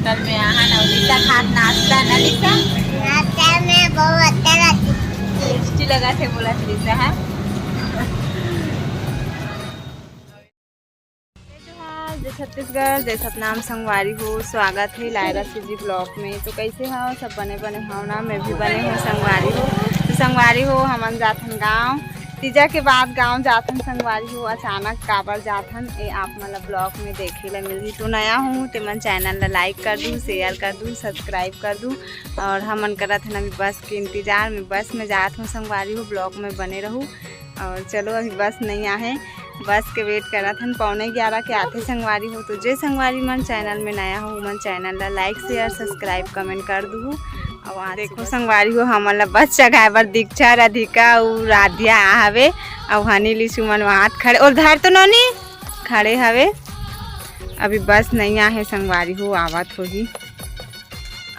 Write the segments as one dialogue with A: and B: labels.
A: Hotel में यहाँ नवनीता खात नाश्ता ना लिसा
B: नाश्ता में बहुत अच्छा
A: टेस्टी लगा थे बोला लिसा है। जय छत्तीसगढ़, जय सतनाम संगवारी हो। स्वागत है लायरा सीजी ब्लॉग में। तो कैसे हो सब बने हो ना, मैं भी बने हूँ संगवारी हो। तो संगवारी हो हमन जाथन गाँव, तीजा के बाद गांव जाथन संगवारी हो। अचानक काबर जाथन ये आप मतलब ब्लॉग में देखे ला मिलही। तो नया हूँ तो मन चैनल ला लाइक कर दूँ, शेयर कर दूँ, सब्सक्राइब कर दूँ। और हमन करत हन अभी बस के इंतज़ार में, बस में जात हूँ संगवारी हो। ब्लॉग में बने रहूँ। और चलो अभी बस नहीं आए, बस के वेट करत हन। 11:15 के आते संगवारी हो। तो जे संगवारी मन चैनल में नया हो मन चैनल ला लाइक शेयर सब्सक्राइब कमेंट कर दूँ। और देखो संगवारी हो हमन ला बस चढ़ाए बर दीक्षा राधिका और राधिया हवे और हनी लिशु मन वहाँ खड़े और धर तो नौनी खड़े हवे। अभी बस नहीं आए संगवारी हो, आवत होगी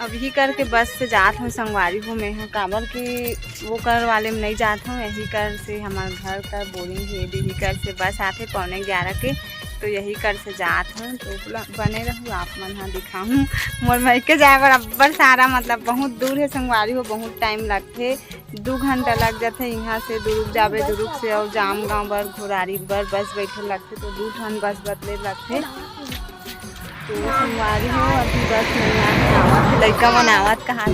A: अभी करके बस से जात हूँ संगवारी हो। मैं हाँ काबर के वो कर वाले में नहीं जाता हूँ, यही कर से हमारे घर का बोरिंग है, यही कर से बस आते 11:15 के। तो यही कर से जात हूँ। तो बने रहूँ आप मन हाँ दिखाऊँ मोर मई के जाए बर अब्बर सारा मतलब बहुत दूर है संगवारी हो, बहुत टाइम लगते 2 घंटा लग जाते यहाँ से दुरुक जाबे, दुरुक से और जाम गाँव बर घोरारी बर बस बैठे लगते। तो 2 ठन बस बदले लगते। तो संगवारी हो अभी बस नहीं आवत, लड़का मन आवत कहाँ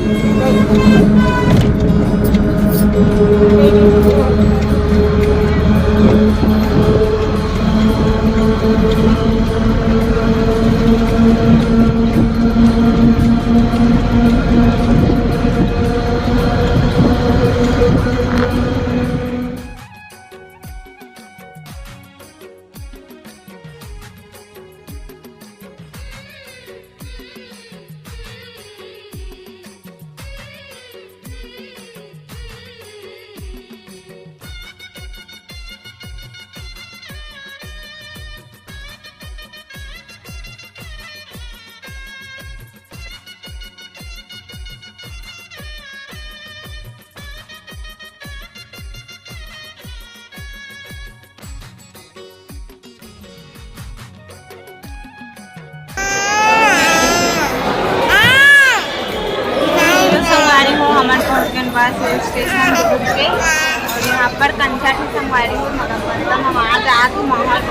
A: बस स्टेशन रुक के। और यहाँ पर कंचट संगवारी हो मतलब हम वहाँ जा तो माहौल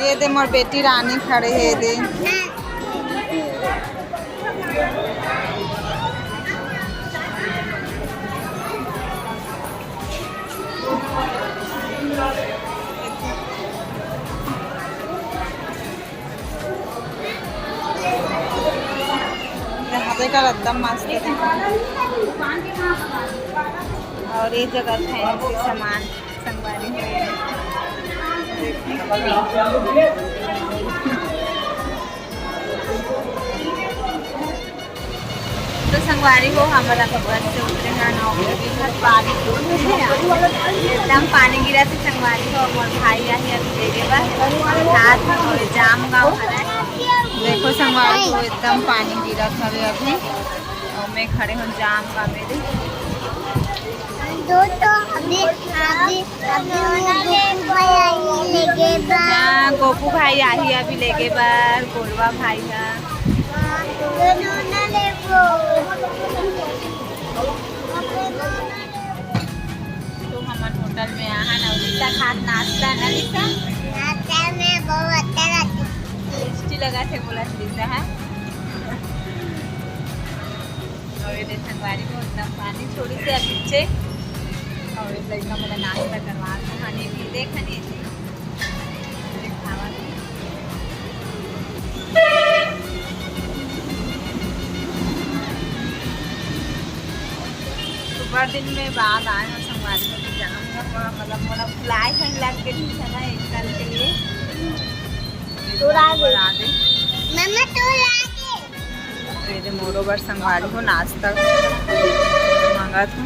A: ये दे मोर बेटी रानी खड़े है दे। का एकदम मस्त है। और ये जगह फैंसी सामान संगवारी है। तो संगवारी हो हमारा बस से उतरे हैं 9 बजे बारिश एकदम पानी गिरा थे संगवारी हो। और भाई आई अभी लेके बस जाम गाँव है। देखो संगवारी को एकदम पानी गिरा था अभी और मैं खड़े हूँ जाम का मेरे गोपू भाई आई अभी लेके बार गोलवा भाई है। तो हमारे होटल में यहाँ नवनीता खात नाश्ता ना लिसा
B: नाश्ता में बहुत अच्छा
A: टेस्टी लगा थे बोला लिसा है। और ये संगवारी को एकदम पानी छोड़ी से पीछे और इस लड़का मेरा नाश्ता करवा खाने भी देख खाने सुबह दिन में बाद आए हैं संगवारी में जाऊँगा मतलब मोला फुलाए संग लग के ठीक है एक साल के लिए तो मोरो बर संगवारी हो नाश्ता मांगा था।